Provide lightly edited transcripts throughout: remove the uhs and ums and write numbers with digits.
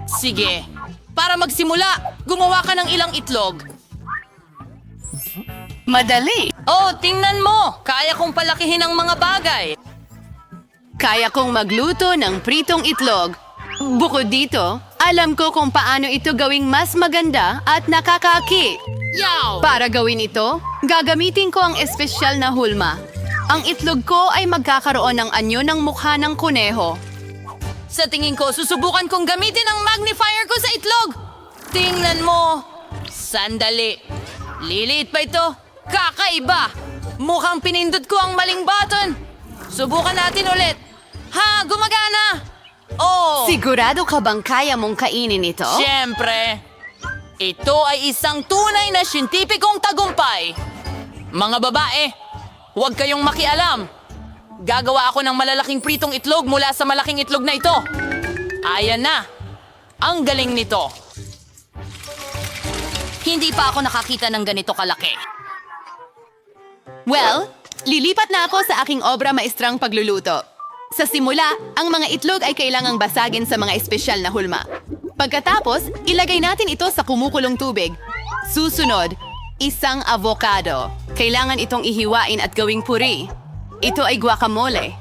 Sige. Para magsimula, gumawa ka ng ilang itlog. Madali. Oh, tingnan mo! Kaya kong palakihin ang mga bagay. Kaya kong magluto ng pritong itlog. Bukod dito, alam ko kung paano ito gawing mas maganda at nakakaaki. Yaw! Para gawin ito, gagamitin ko ang espesyal na hulma. Ang itlog ko ay magkakaroon ng anyo ng mukha ng kuneho. Sa tingin ko, susubukan kong gamitin ang magnifier ko sa itlog. Tingnan mo. Sandali. Liliit pa ito. Kakaiba. Mukhang pinindot ko ang maling button. Subukan natin ulit. Ha, gumagana. Oh, Sigurado ka bang kaya mong kainin ito? siyempre. Ito ay isang tunay na siyentipikong tagumpay. Mga babae, huwag kayong makialam. Gagawa ako ng malalaking pritong itlog mula sa malaking itlog na ito. Ayan na. Ang galing nito. Hindi pa ako nakakita ng ganito kalaki. Well, lilipat na ako sa aking obra maestrang pagluluto. Sa simula, ang mga itlog ay kailangang basagin sa mga espesyal na hulma. Pagkatapos, ilagay natin ito sa kumukulong tubig. Susunod, isang avocado. Kailangan itong ihiwain at gawing puri. Ito ay guacamole.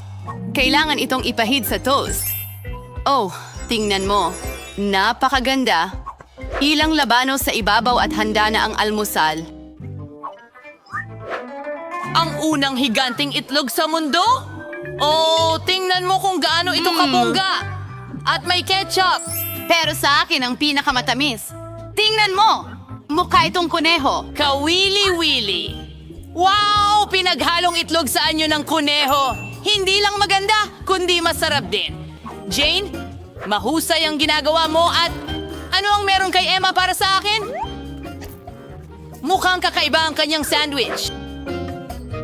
Kailangan itong ipahid sa toast. Oh, tingnan mo. Napakaganda. Ilang labano sa ibabaw at handa na ang almusal. Ang unang higanting itlog sa mundo? Oh, tingnan mo kung gaano ito kabongga. At may ketchup. Pero sa akin ang pinakamatamis. Tingnan mo! Mukha itong kuneho. Kawili-wili. Wow! Pinaghalong itlog sa anyo ng kuneho. Hindi lang maganda, kundi masarap din. Jane, mahusay ang ginagawa mo at ano ang meron kay Emma para sa akin? Mukhang kakaiba ang kanyang sandwich.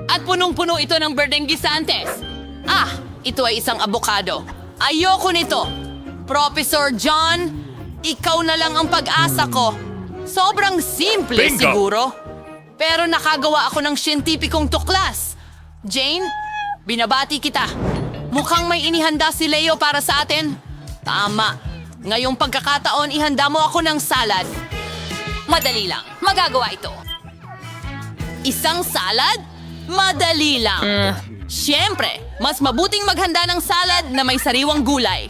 At punong-puno ito ng berdeng gisantes. Ah, ito ay isang avocado. Ayoko nito. Professor John, ikaw na lang ang pag-asa ko. Sobrang simple Bingo! siguro. Pero nakagawa ako ng siyentipikong tuklas. Jane, binabati kita. Mukhang may inihanda si Leo para sa atin. Tama. Ngayong pagkakataon, ihanda mo ako ng salad. Madali lang. Magagawa ito. Isang salad? Madali lang. Siyempre, mas mabuting maghanda ng salad na may sariwang gulay.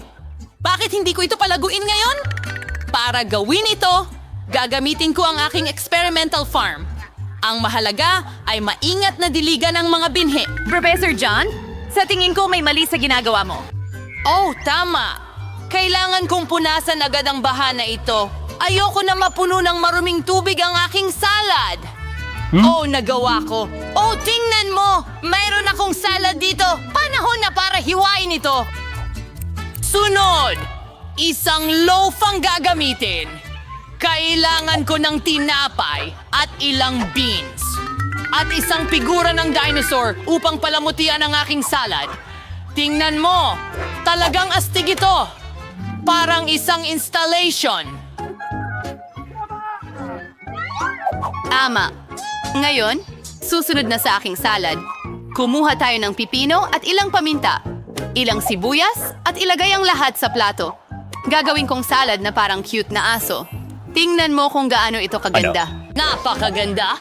Bakit hindi ko ito palaguin ngayon? Para gawin ito, gagamitin ko ang aking experimental farm. Ang mahalaga ay maingat na diligan ng mga binhi. Professor John, sa tingin ko may mali sa ginagawa mo. Oh, tama. Kailangan kong punasan agad ang baha na ito. Ayoko na mapuno ng maruming tubig ang aking salad. Oh, nagawa ko. Oh, tingnan mo! Mayroon akong salad dito. Panahon na para hiwain ito. Sunod! Isang loaf ang gagamitin. Kailangan ko ng tinapay at ilang beans. At isang figura ng dinosaur upang palamutian ang aking salad. Tingnan mo! Talagang astig ito! Parang isang installation. Tama. Ngayon, susunod na sa aking salad. Kumuha tayo ng pipino at ilang paminta, ilang sibuyas at ilagay ang lahat sa plato. Gagawin kong salad na parang cute na aso. Tingnan mo kung gaano ito kaganda. Napakaganda!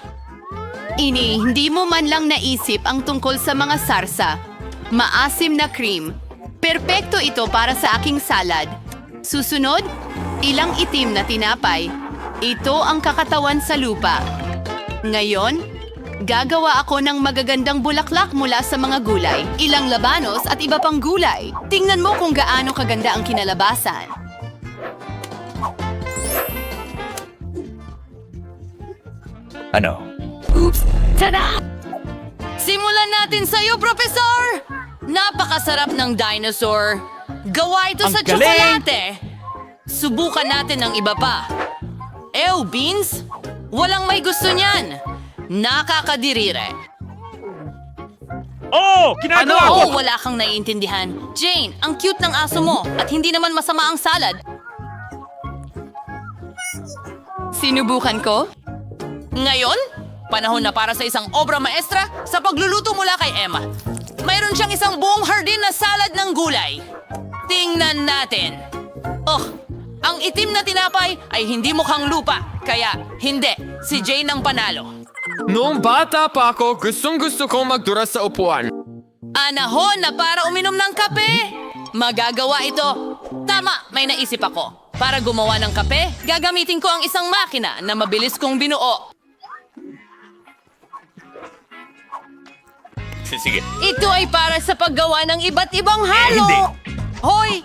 Hindi mo man lang naisip ang tungkol sa mga sarsa. Maasim na cream. Perpekto ito para sa aking salad. Susunod, ilang itim na tinapay. Ito ang kakatawan sa lupa. Ngayon, gagawa ako ng magagandang bulaklak mula sa mga gulay. Ilang labanos at iba pang gulay. Tingnan mo kung gaano kaganda ang kinalabasan. Ano? Simulan natin sa'yo, Professor! Napakasarap ng dinosaur. Gawa ito Ang sa galing! tsokolate. Subukan natin ng iba pa. Ew, beans? Walang may gusto niyan. Nakakadirire. Oh! Ginagawa ko! Oh, wala kang naiintindihan. Jane, ang cute ng aso mo at hindi naman masama ang salad. Sinubukan ko? Ngayon, panahon na para sa isang obra maestra sa pagluluto mula kay Emma. Mayroon siyang isang buong hardin na salad ng gulay. Tingnan natin. Oh, Ang itim na tinapay ay hindi mukhang lupa. Kaya, hindi. Si Jane ang panalo. Noong bata pa ako, gustong-gusto kong magdura sa upuan. Anahon na para uminom ng kape. Magagawa ito. Tama, may naisip ako. Para gumawa ng kape, gagamitin ko ang isang makina na mabilis kong binuo. Sige. Ito ay para sa paggawa ng iba't ibang halo. hindi. Hoy,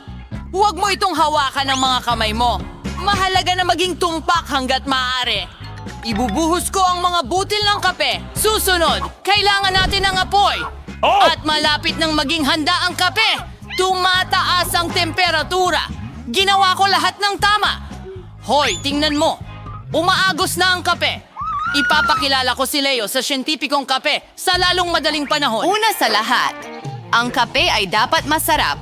huwag mo itong hawakan ng mga kamay mo. Mahalaga na maging tumpak hanggat maaari. Ibubuhos ko ang mga butil ng kape. Susunod, kailangan natin ng apoy. Oh! At malapit nang maging handa ang kape, tumataas ang temperatura. Ginawa ko lahat ng tama. Hoy, tingnan mo. Umaagos na ang kape. Ipapakilala ko si Leo sa siyentipikong kape sa lalong madaling panahon. Una sa lahat, ang kape ay dapat masarap.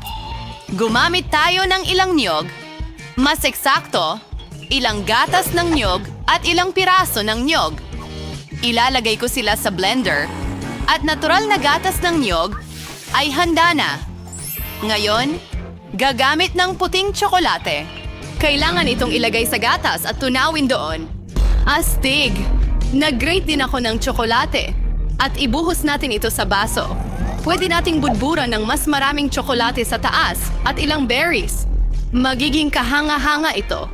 Gumamit tayo ng ilang niyog, mas eksakto, ilang gatas ng niyog at ilang piraso ng niyog. Ilalagay ko sila sa blender at natural na gatas ng niyog ay handa na. Ngayon, gagamit ng puting tsokolate. Kailangan itong ilagay sa gatas at tunawin doon. Astig! Nag-grate din ako ng tsokolate at ibuhos natin ito sa baso. Pwede nating budburan ng mas maraming tsokolate sa taas at ilang berries. Magiging kahanga-hanga ito.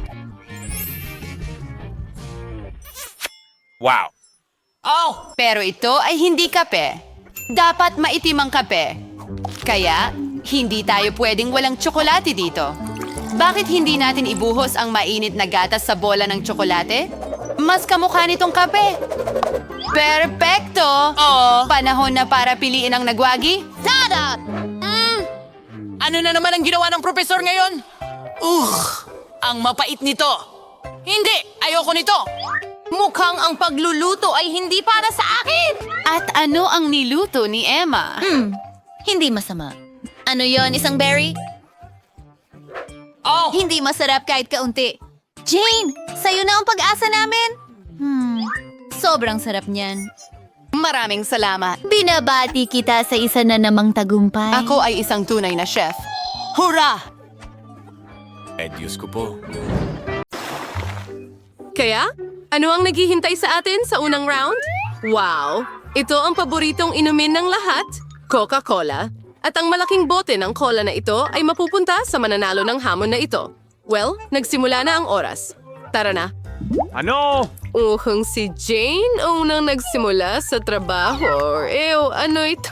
Wow. Oh, Pero ito ay hindi kape. Dapat maitim ang kape. Kaya, hindi tayo pwedeng walang tsokolate dito. Bakit hindi natin ibuhos ang mainit na gatas sa bola ng tsokolate? Mas kamukha nitong kape. Perpekto! Oo. Panahon na para piliin ang nagwagi? Tada! Ano na naman ang ginawa ng profesor ngayon? Ang mapait nito. Hindi, ayoko nito. Mukhang ang pagluluto ay hindi para sa akin. At ano ang niluto ni Emma? Hindi masama. Ano yon, isang berry? Oh, Hindi masarap kahit kaunti. Jane, sa'yo na ang pag-asa namin. Sobrang sarap niyan. Maraming salamat. Binabati kita sa isa na namang tagumpay. Ako ay isang tunay na chef. Hurra! Diyos ko po. Kaya, ano ang naghihintay sa atin sa unang round? Wow! Ito ang paboritong inumin ng lahat, Coca-Cola. At ang malaking bote ng cola na ito ay mapupunta sa mananalo ng hamon na ito. Well, nagsimula na ang oras. Tara na. Ano? Uhong si Jane unang nagsimula sa trabaho. Ano ito?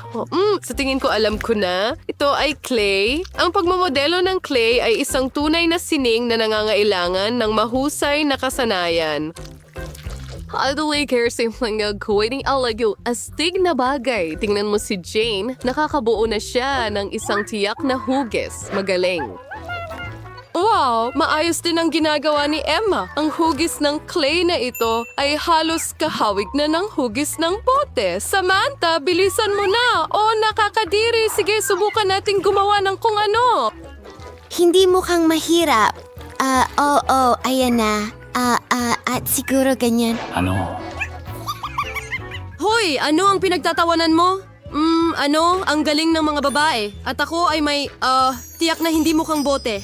Sa tingin ko alam ko na. Ito ay clay. Ang pagmamodelo ng clay ay isang tunay na sining na nangangailangan ng mahusay na kasanayan. Adulay care simpleng gagawin alagyo astig na bagay. Tingnan mo si Jane, nakakabuo na siya ng isang tiyak na hugis. Magaling. Wow! Maayos din ang ginagawa ni Emma. Ang hugis ng clay na ito ay halos kahawig na ng hugis ng bote. Samantha, bilisan mo na! O, nakakadiri! Sige, subukan nating gumawa ng kung ano. Hindi mukhang mahirap. Oo, ayan na. At siguro ganyan. Ano? Hoy, ano ang pinagtatawanan mo? Ang galing ng mga babae. At ako ay may, tiyak na hindi mukhang bote.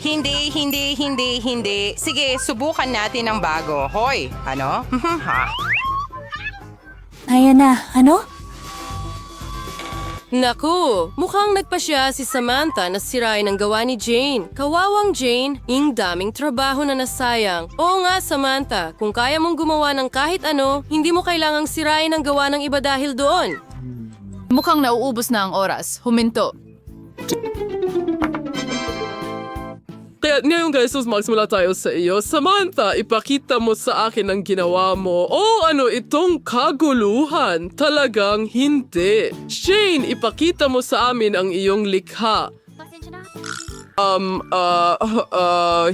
Hindi. Sige, subukan natin ang bago. Hoy, ano? Ayan na, ano? Naku, mukhang nagpasya si Samantha na sirain ang gawa ni Jane. Kawawang Jane, ing daming trabaho na nasayang. Oo nga, Samantha, kung kaya mong gumawa ng kahit ano, hindi mo kailangang sirain ang gawa ng iba dahil doon. Mukhang nauubos na ang oras. Huminto. Kaya ngayon guys, magsimula tayo sa iyo. Samantha, ipakita mo sa akin ang ginawa mo. Ano itong kaguluhan? Talagang hindi. Shane, ipakita mo sa amin ang iyong likha.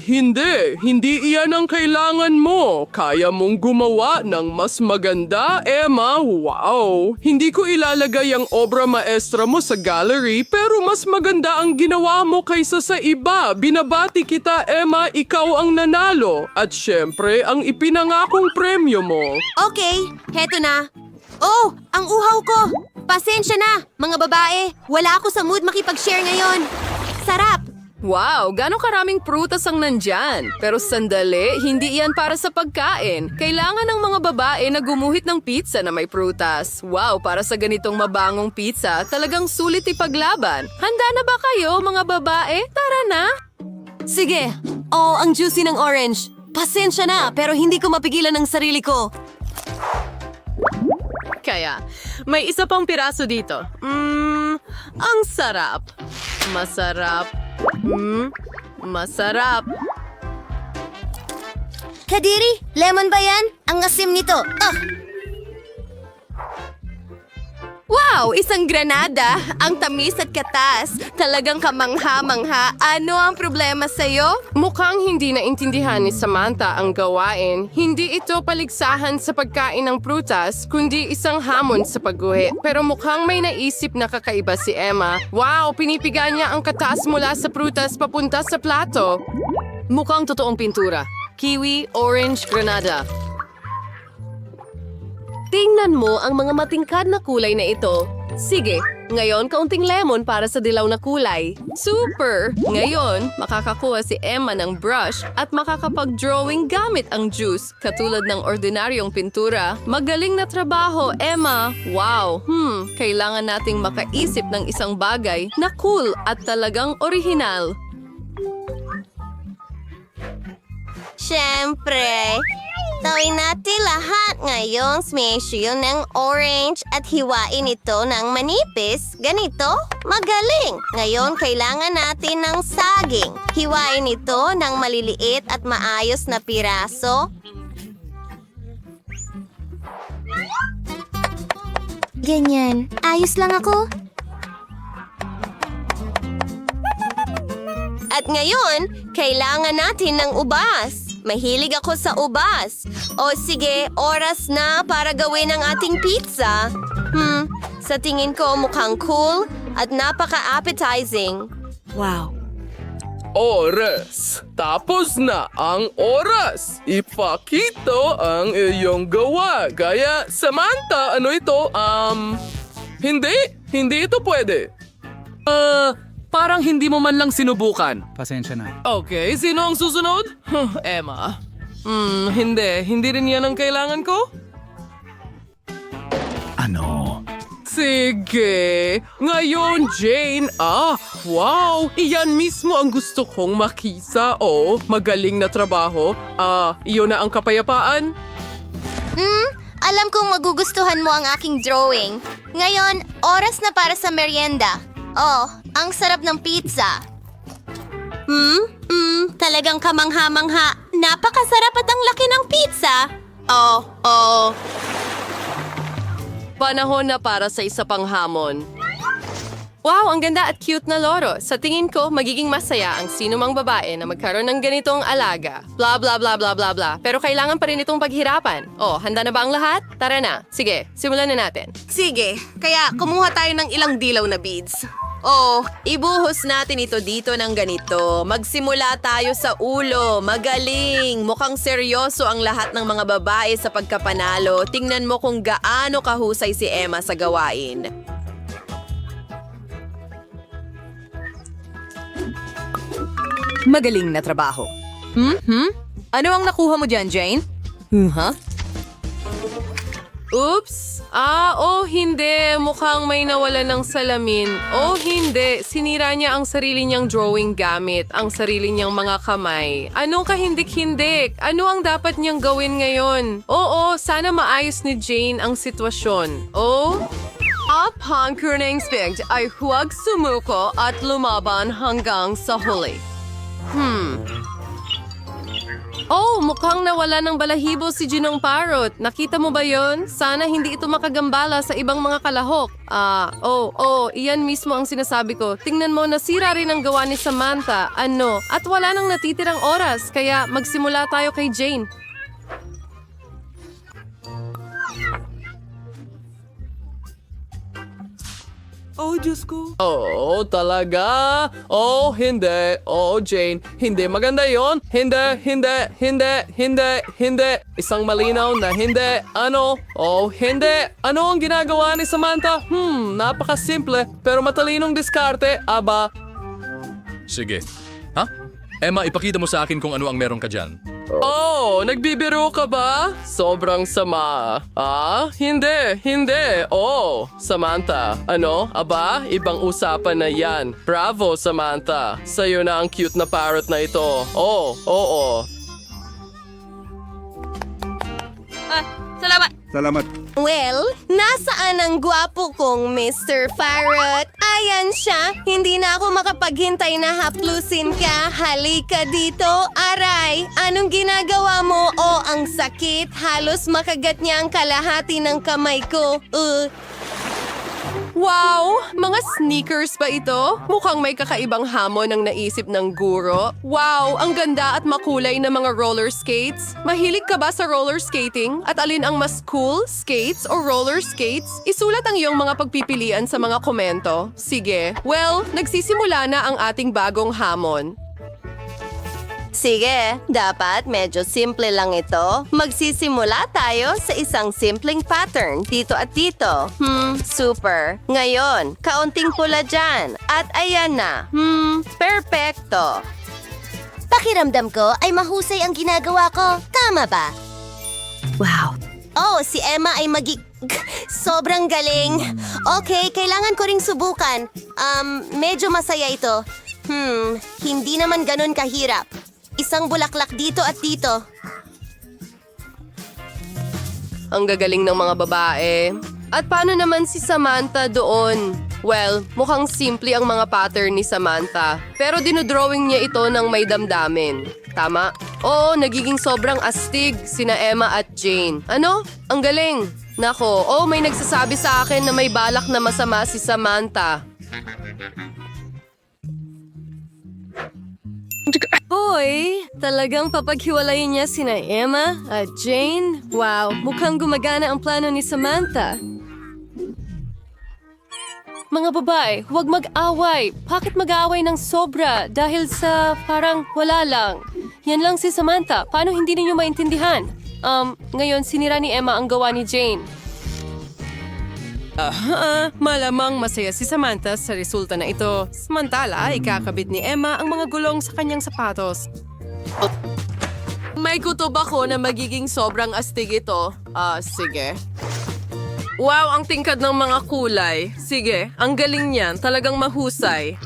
Hindi. Hindi iyan ang kailangan mo. Kaya mong gumawa ng mas maganda, Emma. Wow! Hindi ko ilalagay ang obra maestra mo sa gallery, pero mas maganda ang ginawa mo kaysa sa iba. Binabati kita, Emma. Ikaw ang nanalo. At syempre, ang ipinangakong premyo mo. Okay, heto na. Oh, ang uhaw ko! Pasensya na, mga babae. Wala ako sa mood makipag-share ngayon. Sarap! Wow, gano'ng karaming prutas ang nandyan. Pero sandali, hindi iyan para sa pagkain. Kailangan ng mga babae na gumuhit ng pizza na may prutas. Wow, para sa ganitong mabangong pizza, talagang sulit ipaglaban. Handa na ba kayo, mga babae? Tara na! Sige. Oh, ang juicy ng orange. Pasensya na, pero hindi ko mapigilan ang sarili ko. Kaya, may isa pang piraso dito. Ang sarap. Masarap. Masarap. Kadiri, lemon ba yan? Ang asim nito. Wow, isang granada. Ang tamis at katas. Talagang kamangha-mangha. Ano ang problema sa'yo? Mukhang hindi naintindihan ni Samantha ang gawain. Hindi ito paligsahan sa pagkain ng prutas, kundi isang hamon sa pagguhit. Pero mukhang may naisip na kakaiba si Emma. Wow, pinipiga niya ang katas mula sa prutas papunta sa plato. Mukhang totoong pintura. Kiwi, orange, granada. Tingnan mo ang mga matingkad na kulay na ito. Sige, ngayon kaunting lemon para sa dilaw na kulay. Super! Ngayon, makakakuha si Emma ng brush at makakapag-drawing gamit ang juice, katulad ng ordinaryong pintura. Magaling na trabaho, Emma! Wow! Kailangan nating makaisip ng isang bagay na cool at talagang orihinal. Siyempre, tawin natin lahat ngayong smash yun ng orange at hiwain ito ng manipis. Ganito, magaling. Ngayon, kailangan natin ng saging. Hiwain ito ng maliliit at maayos na piraso. Ganyan. Ayos lang ako. At ngayon, kailangan natin ng ubas. Mahilig ako sa ubas. O sige, oras na para gawin ang ating pizza. Sa tingin ko mukhang cool at napaka-appetizing. Wow. Oras! Tapos na ang oras! Ipakita ang iyong gawa. Kaya, Samantha, ano ito? Hindi ito pwede. Parang hindi mo man lang sinubukan. Pasensya na. Okay, sino ang susunod? Emma. Hindi rin yan ang kailangan ko? Ano? Sige. Ngayon, Jane. Wow. Iyan mismo ang gusto kong makisa. Oh, magaling na trabaho. Iyon na ang kapayapaan. Alam kong magugustuhan mo ang aking drawing. Ngayon, oras na para sa merienda. Oh, ang sarap ng pizza. Talagang kamangha-mangha. Napakasarap at ang laki ng pizza. Panahon na para sa isa pang hamon. Wow, ang ganda at cute na loro. Sa tingin ko, magiging masaya ang sinumang babae na magkaroon ng ganitong alaga. Blah, blah, blah, blah, blah, blah. Pero kailangan pa rin itong paghirapan. Oh, handa na ba ang lahat? Tara na. Sige, simulan na natin. Sige, kaya kumuha tayo ng ilang dilaw na beads. Oh, ibuhos natin ito dito ng ganito. Magsimula tayo sa ulo. Magaling! Mukhang seryoso ang lahat ng mga babae sa pagkapanalo. Tingnan mo kung gaano kahusay si Emma sa gawain. Magaling na trabaho. Ano ang nakuha mo dyan, Jane? Oops! Hindi. Mukhang may nawala ng salamin. Hindi. Sinira niya ang sarili niyang drawing gamit ang sarili niyang mga kamay. Anong kahindik-hindik? Ano ang dapat niyang gawin ngayon? Sana maayos ni Jane ang sitwasyon. Upon Kurning Spig ay huwag sumuko at lumaban hanggang sa huli. Mukhang nawala ng balahibo si Ginong Parrot. Nakita mo ba yon? Sana hindi ito makagambala sa ibang mga kalahok. Iyan mismo ang sinasabi ko. Tingnan mo, nasira rin ang gawa ni Samantha. At wala nang natitirang oras, kaya magsimula tayo kay Jane. Oh, Diyos ko. Oh, talaga? Oh, hindi. Oh, Jane, hindi maganda yon. Hindi. Isang malinaw na hindi. Ano? Oh, hindi. Ano ang ginagawa ni Samantha? Napakasimple, pero matalinong diskarte. Aba, Sige. Ha? Emma, ipakita mo sa akin kung ano ang meron ka dyan. oh, nagbibiro ka ba? Sobrang sama. Ah, hindi. Oh, Samantha. Ano? Aba, ibang usapan na yan. Bravo, Samantha. Sa'yo na ang cute na parrot na ito. Oh, oo. Salamat. Well, nasaan ang gwapo kong Mr. Parrot? Ayan siya. Hindi na ako makapaghintay na haplusin ka. Halika dito. Aray, anong ginagawa mo? Oh, ang sakit. Halos makagat niya ang kalahati ng kamay ko. Wow! Mga sneakers ba ito? Mukhang may kakaibang hamon ang naisip ng guro. Wow! Ang ganda at makulay na mga roller skates. Mahilig ka ba sa roller skating? At alin ang mas cool? Skates o roller skates? Isulat ang iyong mga pagpipilian sa mga komento. Sige. Well, nagsisimula na ang ating bagong hamon. Sige, dapat medyo simple lang ito. Magsisimula tayo sa isang simpleng pattern dito at dito. Super. Ngayon, kaunting pula dyan. At ayan na. Perfecto. Pakiramdam ko ay mahusay ang ginagawa ko. Tama ba? Wow. Oh, si Emma ay sobrang galing. Okay, kailangan ko ring subukan. Medyo masaya ito. Hindi naman ganun kahirap. Isang bulaklak dito at dito. Ang gagaling ng mga babae. At paano naman si Samantha doon? Well, mukhang simple ang mga pattern ni Samantha. Pero dinodrawing niya ito ng may damdamin. Tama? Oo, nagiging sobrang astig sina Emma at Jane. Ano? Ang galing. Nako, may nagsasabi sa akin na may balak na masama si Samantha. Hoy, talagang papaghiwalayin niya sina Emma at Jane? Wow, mukhang gumagana ang plano ni Samantha. Mga babae, huwag mag-away. Bakit mag-away ng sobra? Dahil sa parang wala lang. Yan lang si Samantha. Paano hindi ninyo maintindihan? Ngayon sinira ni Emma ang gawa ni Jane. Malamang masaya si Samantha sa resulta na ito. Samantala, ikakabit ni Emma ang mga gulong sa kanyang sapatos. May kutob ako na magiging sobrang astig ito. Sige. Wow, ang tingkad ng mga kulay. Sige, ang galing niyan. Talagang mahusay.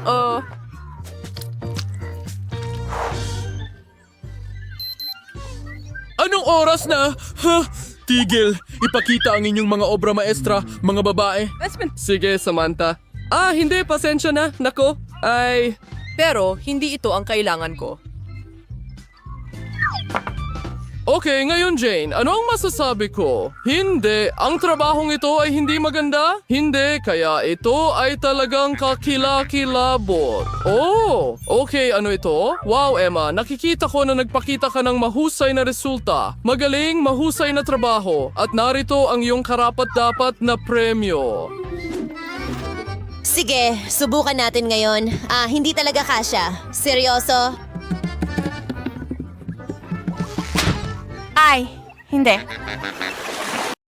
Anong oras na? Tigil! Ipakita ang inyong mga obra maestra, mga babae. Sige, Samantha. Hindi, pasensya na. Nako, Pero hindi ito ang kailangan ko. Okay, ngayon Jane, ano ang masasabi ko? Hindi, ang trabahong ito ay hindi maganda? Hindi, kaya ito ay talagang kakilakilabot. Oh, okay, ano ito? Wow, Emma, nakikita ko na nagpakita ka ng mahusay na resulta. Magaling, mahusay na trabaho. At narito ang iyong karapat-dapat na premyo. Sige, subukan natin ngayon. Hindi talaga kasya. Seryoso? Ay, hindi.